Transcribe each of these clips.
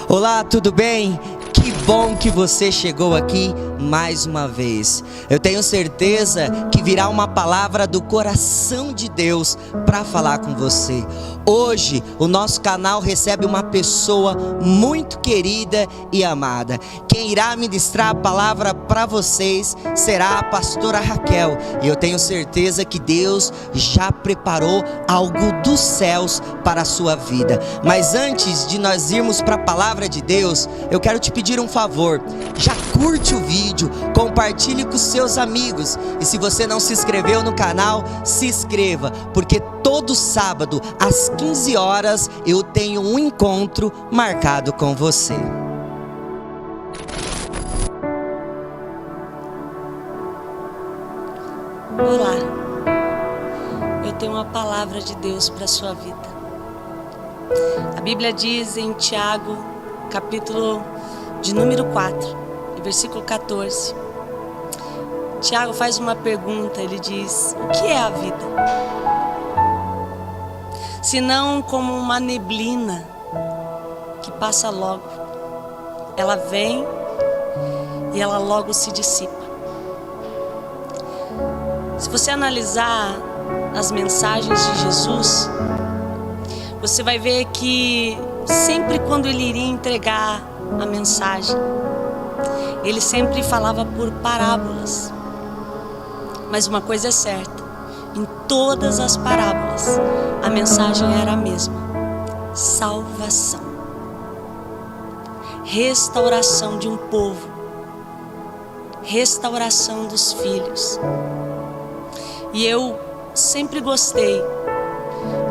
Olá, tudo bem? Que bom que você chegou aqui mais uma vez. Eu tenho certeza que virá uma palavra do coração de Deus para falar com você. Hoje, o nosso canal recebe uma pessoa muito querida e amada. Quem irá ministrar a palavra para vocês será a pastora Raquel. E eu tenho certeza que Deus já preparou algo dos céus para a sua vida. Mas antes de nós irmos para a palavra de Deus, eu quero te pedir um favor. Já curte o vídeo, compartilhe com seus amigos. E se você não se inscreveu no canal, se inscreva, porque todo sábado às 15 horas eu tenho um encontro marcado com você. Olá, eu tenho uma palavra de Deus para a sua vida. A Bíblia diz em Tiago, capítulo de número 4, versículo 14. Tiago faz uma pergunta, ele diz: o que é a vida? Senão como uma neblina que passa logo. Ela vem e ela logo se dissipa. Se você analisar as mensagens de Jesus, você vai ver que sempre quando ele iria entregar a mensagem, ele sempre falava por parábolas. Mas uma coisa é certa: em todas as parábolas a mensagem era a mesma: salvação, restauração de um povo, restauração dos filhos. E eu sempre gostei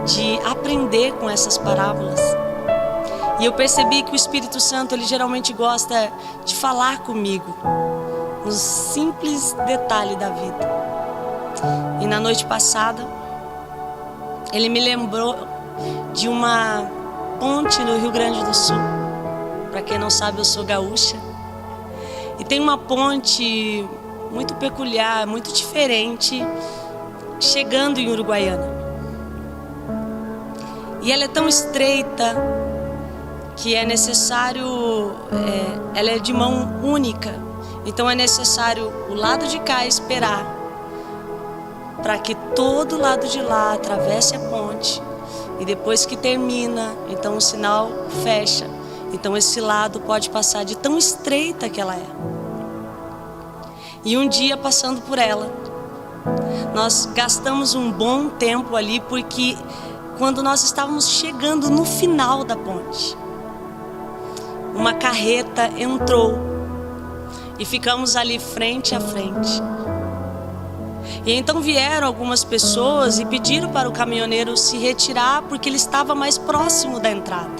de aprender com essas parábolas. E eu percebi que o Espírito Santo, ele geralmente gosta de falar comigo nos simples detalhes da vida. E na noite passada, ele me lembrou de uma ponte no Rio Grande do Sul. Para quem não sabe, eu sou gaúcha. E tem uma ponte muito peculiar, muito diferente, chegando em Uruguaiana. E ela é tão estreita que é necessário, ela é de mão única. Então é necessário o lado de cá esperar para que todo lado de lá atravesse a ponte. E depois que termina, então o sinal fecha. Então esse lado pode passar de tão estreita que ela é. E um dia, passando por ela, nós gastamos um bom tempo ali, porque quando nós estávamos chegando no final da ponte, uma carreta entrou e ficamos ali frente a frente. E então vieram algumas pessoas e pediram para o caminhoneiro se retirar, porque ele estava mais próximo da entrada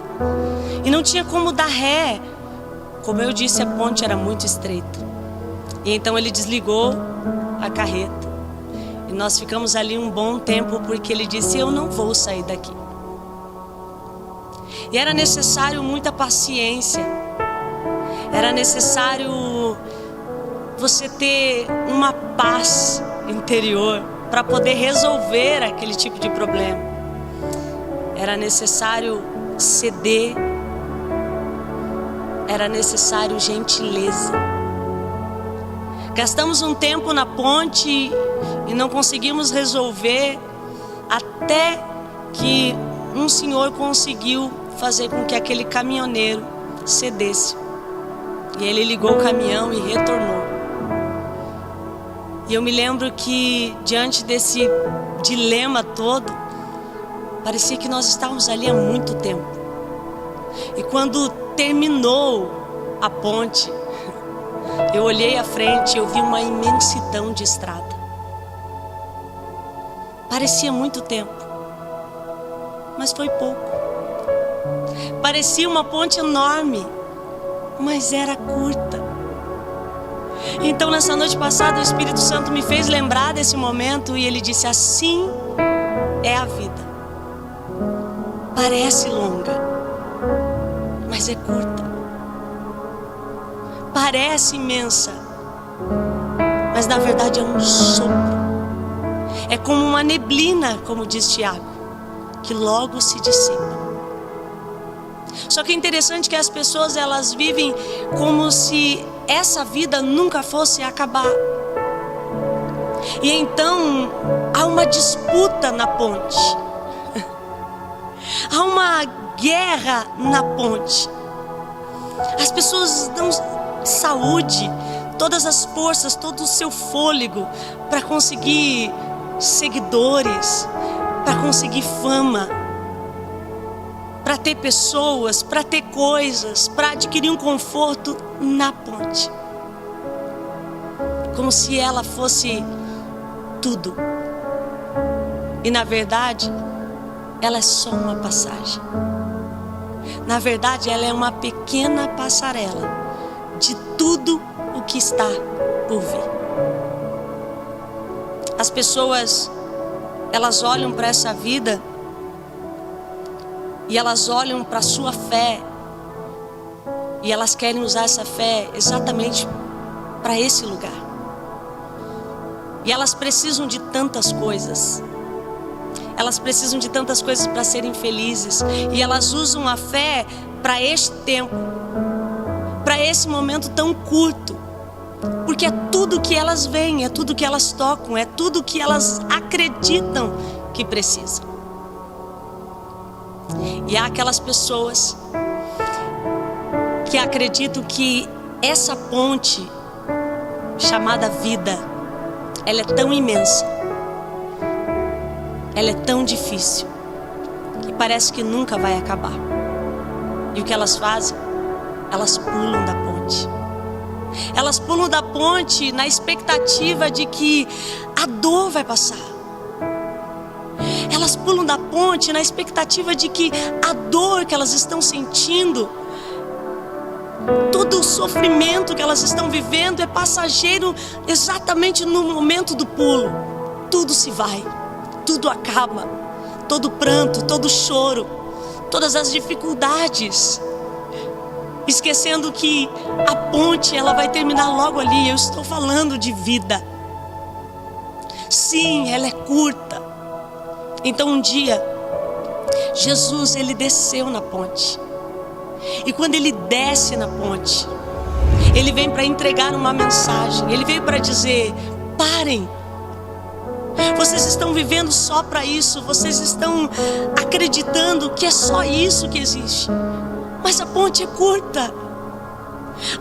e não tinha como dar ré. Como eu disse, a ponte era muito estreita. E então ele desligou a carreta e nós ficamos ali um bom tempo, porque ele disse: eu não vou sair daqui. E era necessário muita paciência. Era necessário você ter uma paz interior para poder resolver aquele tipo de problema. Era necessário ceder. Era necessário gentileza. Gastamos um tempo na ponte e não conseguimos resolver, até que um senhor conseguiu fazer com que aquele caminhoneiro cedesse. E ele ligou o caminhão e retornou. E eu me lembro que, diante desse dilema todo, parecia que nós estávamos ali há muito tempo. E quando terminou a ponte, eu olhei à frente e eu vi uma imensidão de estrada. Parecia muito tempo, mas foi pouco. Parecia uma ponte enorme, mas era curta. Então nessa noite passada o Espírito Santo me fez lembrar desse momento e ele disse: assim é a vida. Parece longa, mas é curta. Parece imensa, mas na verdade é um sopro. É como uma neblina, como diz Tiago, que logo se dissipa. Só que é interessante que as pessoas, elas vivem como se essa vida nunca fosse acabar. E então há uma disputa na ponte. Há uma guerra na ponte. As pessoas dão saúde, todas as forças, todo o seu fôlego para conseguir seguidores, para conseguir fama, para ter pessoas, para ter coisas, para adquirir um conforto na ponte. Como se ela fosse tudo. E na verdade, ela é só uma passagem. Na verdade, ela é uma pequena passarela de tudo o que está por vir. As pessoas, elas olham para essa vida e elas olham para a sua fé e elas querem usar essa fé exatamente para esse lugar. E elas precisam de tantas coisas. Elas precisam de tantas coisas para serem felizes. E elas usam a fé para este tempo, para esse momento tão curto. Porque é tudo que elas veem, é tudo que elas tocam, é tudo que elas acreditam que precisam. E há aquelas pessoas que acreditam que essa ponte chamada vida, ela é tão imensa, ela é tão difícil, que parece que nunca vai acabar. E o que elas fazem? Elas pulam da ponte. Elas pulam da ponte na expectativa de que a dor vai passar. Elas pulam da ponte na expectativa de que a dor que elas estão sentindo, todo o sofrimento que elas estão vivendo é passageiro. Exatamente no momento do pulo, tudo se vai, tudo acaba, todo pranto, todo choro, todas as dificuldades, esquecendo que a ponte, ela vai terminar logo ali. Eu estou falando de vida. Sim, ela é curta. Então um dia, Jesus, ele desceu na ponte. E quando ele desce na ponte, ele vem para entregar uma mensagem. Ele veio para dizer: parem. Vocês estão vivendo só para isso. Vocês estão acreditando que é só isso que existe. Mas a ponte é curta.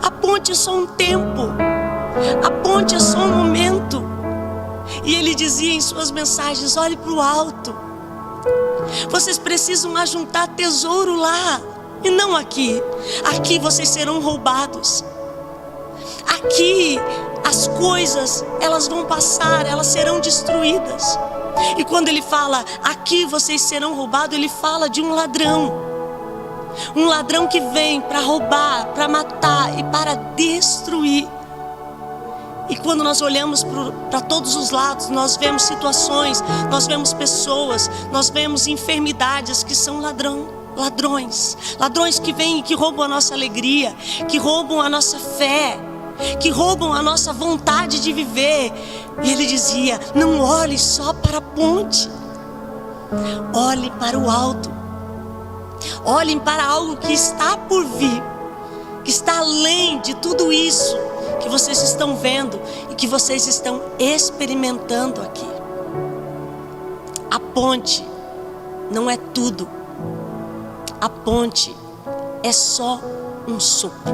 A ponte é só um tempo. A ponte é só um momento. E ele dizia em suas mensagens: olhe para o alto. Vocês precisam ajuntar tesouro lá e não aqui. Aqui vocês serão roubados. Aqui as coisas, elas vão passar, elas serão destruídas. E quando ele fala aqui vocês serão roubados, ele fala de um ladrão. Um ladrão que vem para roubar, para matar e para destruir. E quando nós olhamos para todos os lados, nós vemos situações, nós vemos pessoas, nós vemos enfermidades que são ladrões que vêm e que roubam a nossa alegria, que roubam a nossa fé, que roubam a nossa vontade de viver. E ele dizia: não olhe só para a ponte, olhe para o alto, olhem para algo que está por vir, que está além de tudo isso que vocês estão vendo e que vocês estão experimentando aqui. A ponte não é tudo. A ponte é só um sopro.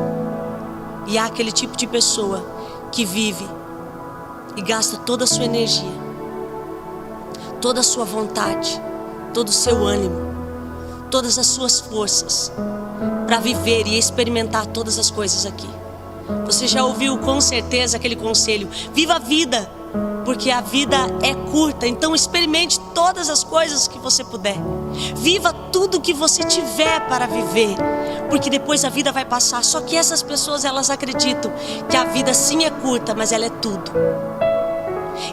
E há aquele tipo de pessoa que vive e gasta toda a sua energia, toda a sua vontade, todo o seu ânimo, todas as suas forças para viver e experimentar todas as coisas aqui. Você já ouviu com certeza aquele conselho: viva a vida, porque a vida é curta. Então experimente todas as coisas que você puder. Viva tudo que você tiver para viver, porque depois a vida vai passar. Só que essas pessoas, elas acreditam que a vida sim é curta, mas ela é tudo.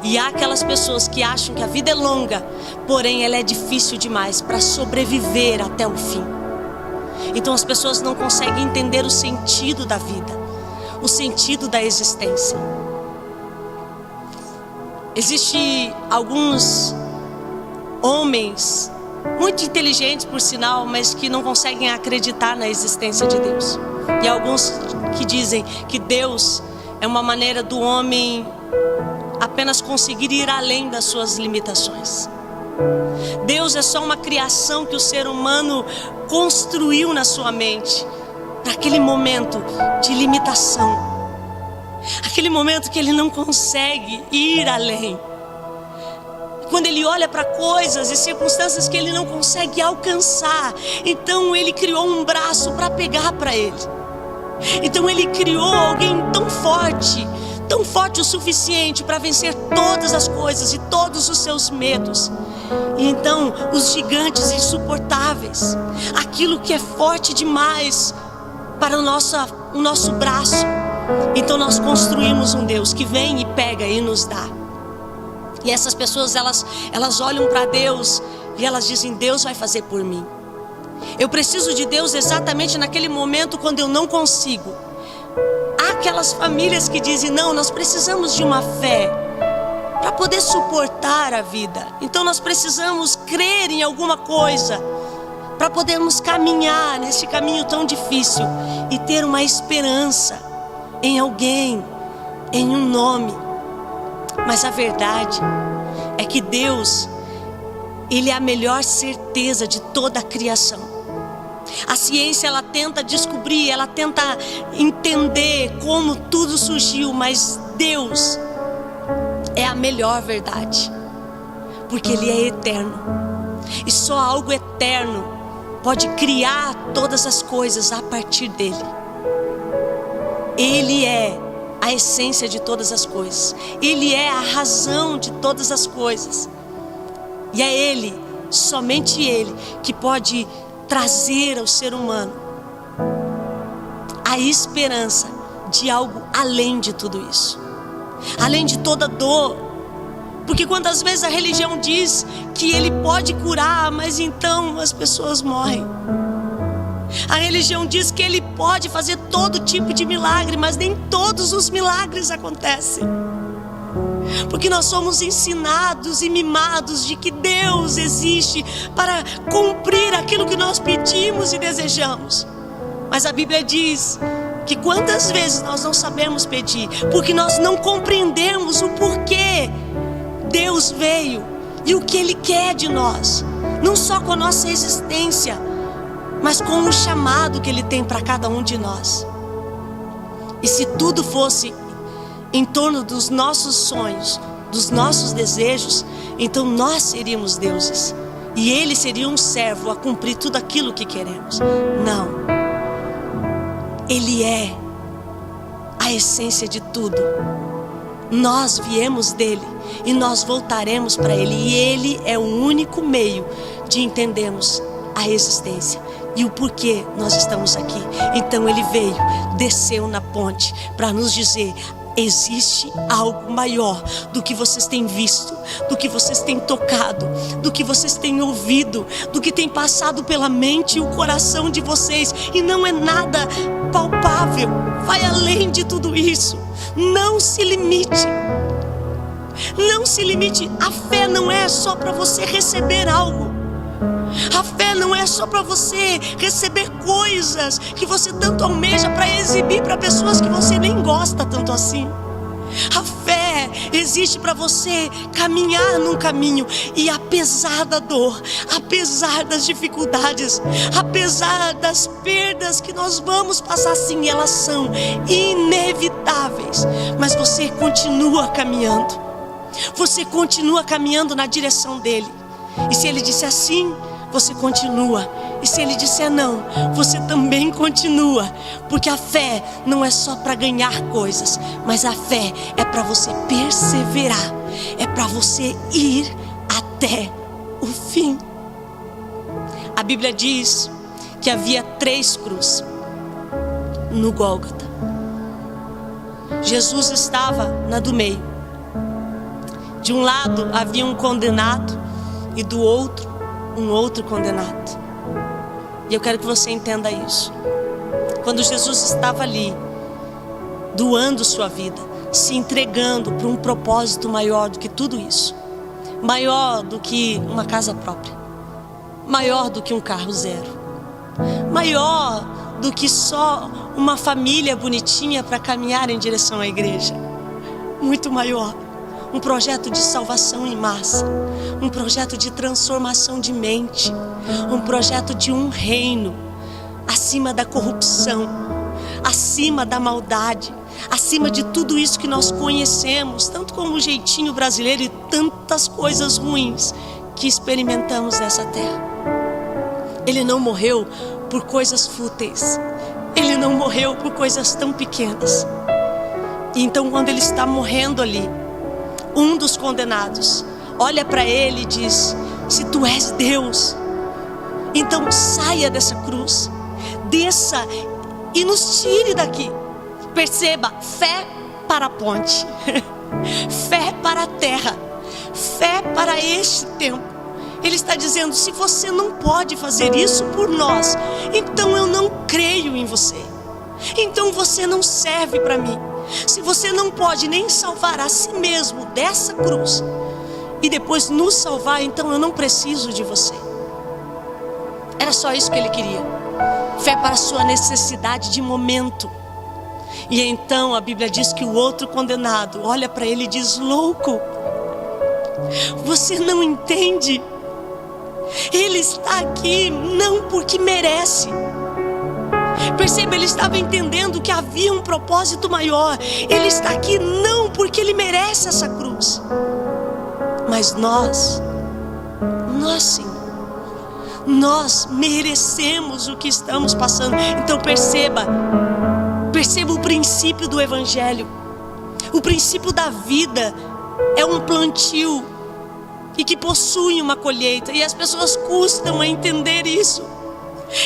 E há aquelas pessoas que acham que a vida é longa, porém ela é difícil demais para sobreviver até o fim. Então as pessoas não conseguem entender o sentido da vida, o sentido da existência. Existem alguns homens muito inteligentes por sinal, mas que não conseguem acreditar na existência de Deus. E alguns que dizem que Deus é uma maneira do homem apenas conseguir ir além das suas limitações. Deus é só uma criação que o ser humano construiu na sua mente para aquele momento de limitação, aquele momento que ele não consegue ir além. Quando ele olha para coisas e circunstâncias que ele não consegue alcançar, então ele criou um braço para pegar para ele. Então ele criou alguém tão forte o suficiente para vencer todas as coisas e todos os seus medos. E então os gigantes insuportáveis, aquilo que é forte demais para o nosso braço. Então nós construímos um Deus que vem e pega e nos dá. E essas pessoas, elas olham para Deus e elas dizem: Deus vai fazer por mim. Eu preciso de Deus exatamente naquele momento quando eu não consigo. Há aquelas famílias que dizem: não, nós precisamos de uma fé para poder suportar a vida. Então nós precisamos crer em alguma coisa para podermos caminhar nesse caminho tão difícil e ter uma esperança em alguém, em um nome. Mas a verdade é que Deus, Ele é a melhor certeza de toda a criação. A ciência, ela tenta descobrir, ela tenta entender como tudo surgiu, mas Deus é a melhor verdade, porque Ele é eterno. E só algo eterno pode criar todas as coisas a partir dEle. Ele é a essência de todas as coisas. Ele é a razão de todas as coisas. E é Ele, somente Ele, que pode trazer ao ser humano a esperança de algo além de tudo isso, além de toda dor. Porque quantas vezes a religião diz que Ele pode curar, mas então as pessoas morrem. A religião diz que Ele pode fazer todo tipo de milagre, mas nem todos os milagres acontecem. Porque nós somos ensinados e mimados de que Deus existe para cumprir aquilo que nós pedimos e desejamos. Mas a Bíblia diz que quantas vezes nós não sabemos pedir, porque nós não compreendemos o porquê Deus veio e o que Ele quer de nós, não só com a nossa existência, mas com o chamado que Ele tem para cada um de nós. E se tudo fosse em torno dos nossos sonhos, dos nossos desejos, então nós seríamos deuses e Ele seria um servo a cumprir tudo aquilo que queremos. Não, Ele é a essência de tudo. Nós viemos dEle e nós voltaremos para Ele, e Ele é o único meio de entendermos a existência e o porquê nós estamos aqui. Então Ele veio, desceu na ponte para nos dizer: existe algo maior do que vocês têm visto, do que vocês têm tocado, do que vocês têm ouvido, do que tem passado pela mente e o coração de vocês, e não é nada palpável, vai além de tudo isso. Não se limite. Não se limite. A fé não é só para você receber algo. A fé não é só para você receber coisas que você tanto almeja para exibir para pessoas que você nem gosta tanto assim. A fé existe para você caminhar num caminho e, apesar da dor, apesar das dificuldades, apesar das perdas que nós vamos passar, sim, elas são inevitáveis, mas você continua caminhando. Você continua caminhando na direção dele. E se ele disser sim, você continua. E se ele disser não, você também continua. Porque a fé não é só para ganhar coisas, mas a fé é para você perseverar, é para você ir até o fim. A Bíblia diz que havia 3 cruzes no Gólgota. Jesus estava na do meio. De um lado havia um condenado e do outro um outro condenado. E eu quero que você entenda isso. Quando Jesus estava ali, doando sua vida, se entregando para um propósito maior do que tudo isso, maior do que uma casa própria, maior do que um carro zero, maior do que só uma família bonitinha para caminhar em direção à igreja. Muito maior. Um projeto de salvação em massa, um projeto de transformação de mente, um projeto de um reino acima da corrupção, acima da maldade, acima de tudo isso que nós conhecemos, tanto como o jeitinho brasileiro e tantas coisas ruins que experimentamos nessa terra. Ele não morreu por coisas fúteis, ele não morreu por coisas tão pequenas. E então, quando ele está morrendo ali, um dos condenados olha para ele e diz: se tu és Deus, então saia dessa cruz, desça e nos tire daqui. Perceba, fé para a ponte, fé para a terra, fé para este tempo. Ele está dizendo: se você não pode fazer isso por nós, então eu não creio em você, então você não serve para mim. Se você não pode nem salvar a si mesmo dessa cruz e depois nos salvar, então eu não preciso de você. Era só isso que ele queria. Fé para a sua necessidade de momento. E então a Bíblia diz que o outro condenado olha para ele e diz: louco, você não entende? Ele está aqui não porque merece. Perceba, ele estava entendendo que havia um propósito maior. Ele está aqui não porque ele merece essa cruz, mas nós sim, nós merecemos o que estamos passando. Então perceba o princípio do Evangelho. O princípio da vida é um plantio e que possui uma colheita, e as pessoas custam a entender isso.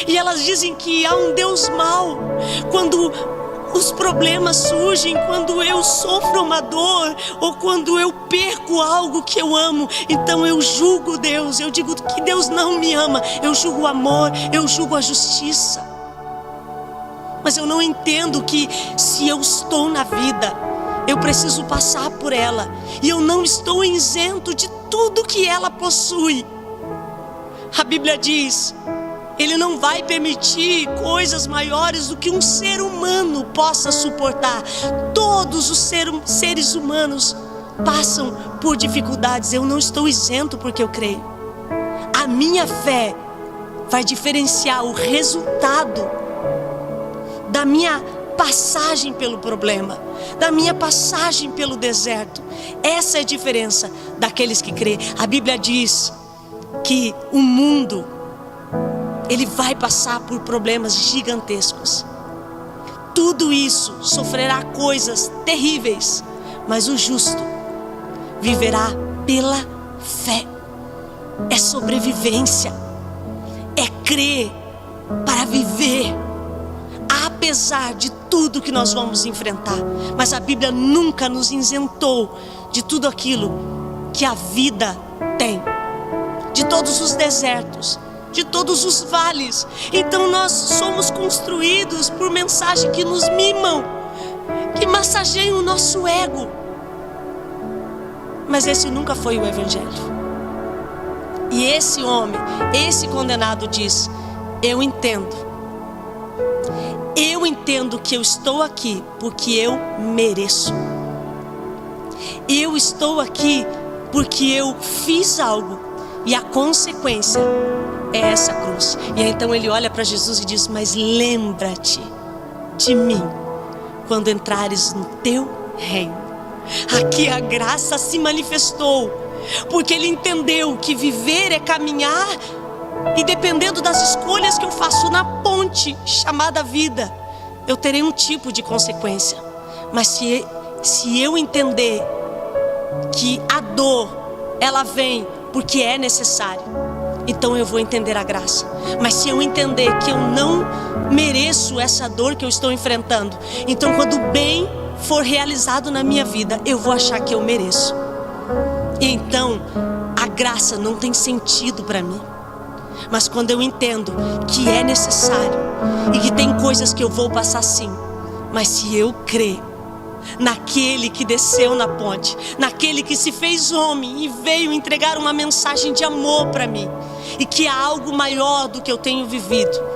E elas dizem que há um Deus mau. Quando os problemas surgem, quando eu sofro uma dor, ou quando eu perco algo que eu amo, então eu julgo Deus. Eu digo que Deus não me ama. Eu julgo o amor, eu julgo a justiça. Mas eu não entendo que se eu estou na vida, eu preciso passar por ela, e eu não estou isento de tudo que ela possui. A Bíblia diz: Ele não vai permitir coisas maiores do que um ser humano possa suportar. Todos os seres humanos passam por dificuldades. Eu não estou isento porque eu creio. A minha fé vai diferenciar o resultado da minha passagem pelo problema, da minha passagem pelo deserto. Essa é a diferença daqueles que creem. A Bíblia diz que o mundo, ele vai passar por problemas gigantescos. Tudo isso sofrerá coisas terríveis, mas o justo viverá pela fé. É sobrevivência, é crer para viver, apesar de tudo que nós vamos enfrentar. Mas a Bíblia nunca nos isentou de tudo aquilo que a vida tem, de todos os desertos, de todos os vales. Então nós somos construídos por mensagens que nos mimam, que massageiam o nosso ego. Mas esse nunca foi o Evangelho. E esse homem, esse condenado diz: eu entendo que eu estou aqui porque eu mereço. Eu estou aqui porque eu fiz algo, e a consequência é essa cruz. E aí, então ele olha para Jesus e diz: mas lembra-te de mim quando entrares no teu reino. Aqui a graça se manifestou, porque ele entendeu que viver é caminhar, e dependendo das escolhas que eu faço na ponte chamada vida, eu terei um tipo de consequência. Mas se eu entender que a dor, ela vem porque é necessário, então eu vou entender a graça. Mas se eu entender que eu não mereço essa dor que eu estou enfrentando, então quando o bem for realizado na minha vida, eu vou achar que eu mereço. E então a graça não tem sentido para mim. Mas quando eu entendo que é necessário e que tem coisas que eu vou passar sim, mas se eu crer naquele que desceu na ponte, naquele que se fez homem e veio entregar uma mensagem de amor para mim, e que há algo maior do que eu tenho vivido.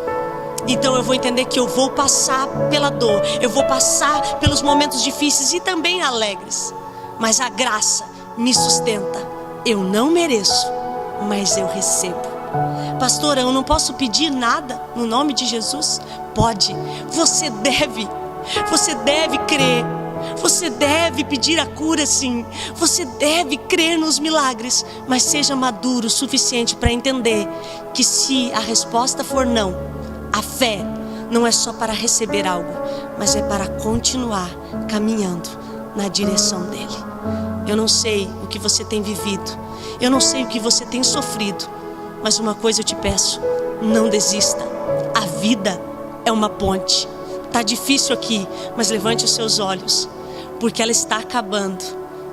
Então eu vou entender que eu vou passar pela dor, eu vou passar pelos momentos difíceis e também alegres, mas a graça me sustenta. Eu não mereço, mas eu recebo. Pastora, eu não posso pedir nada no nome de Jesus? Pode, você deve crer. Você deve pedir a cura, sim. Você deve crer nos milagres. Mas seja maduro o suficiente para entender que se a resposta for não, a fé não é só para receber algo, mas é para continuar caminhando na direção dele. Eu não sei o que você tem vivido, eu não sei o que você tem sofrido, mas uma coisa eu te peço: não desista. A vida é uma ponte. Tá difícil aqui, mas levante os seus olhos, porque ela está acabando.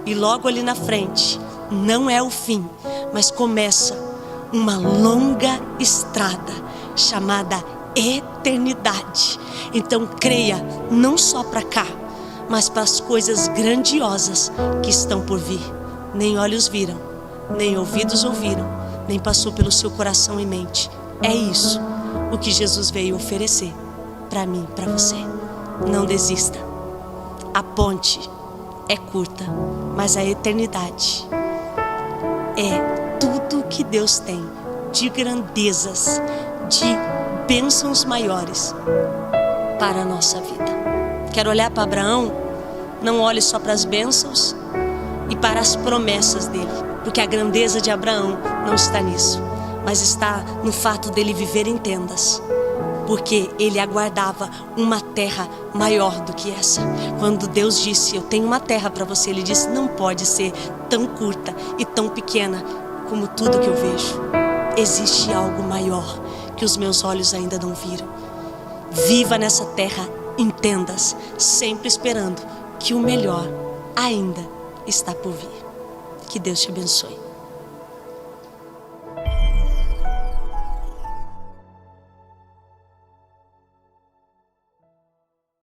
E logo ali na frente, não é o fim, mas começa uma longa estrada chamada eternidade. Então creia, não só para cá, mas para as coisas grandiosas que estão por vir. Nem olhos viram, nem ouvidos ouviram, nem passou pelo seu coração e mente. É isso o que Jesus veio oferecer para mim, para você. Não desista. A ponte é curta, mas a eternidade é tudo que Deus tem de grandezas, de bênçãos maiores para a nossa vida. Quero olhar para Abraão. Não olhe só para as bênçãos e para as promessas dele, porque a grandeza de Abraão não está nisso, mas está no fato dele viver em tendas, porque ele aguardava uma terra maior do que essa. Quando Deus disse: eu tenho uma terra para você, ele disse: não pode ser tão curta e tão pequena como tudo que eu vejo. Existe algo maior que os meus olhos ainda não viram. Viva nessa terra em tendas, sempre esperando que o melhor ainda está por vir. Que Deus te abençoe.